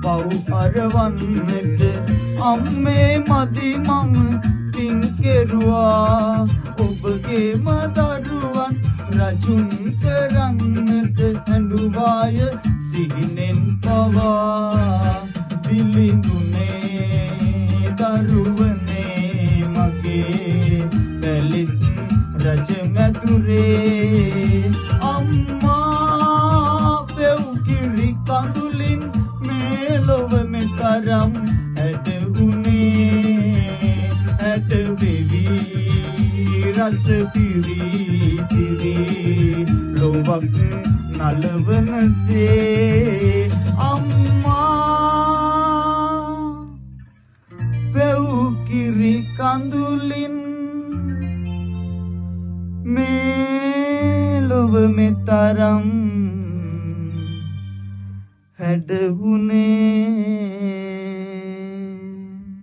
පව් අරවන්නට අම්මේ මදි මම පින් කෙරුවා ඔබගේම දරුවන් රජුන් කරන්නට ඇඬුවාය සිහිනෙන් පවා දිලිඳුනේ දරුවනේ මගේ පැලිත් රජ මැදුරේ අම්මා පෙව් කිරි කඳුලින් මේ ලොව මෙතරම් ඇඩුනේ ඇට වෙවි රස පිරි පිරි ලොවක් නලවනසේ අම්මා පෙව් කිරි කඳුලින් මේ ලොව මෙතරම් හැඩහුනේ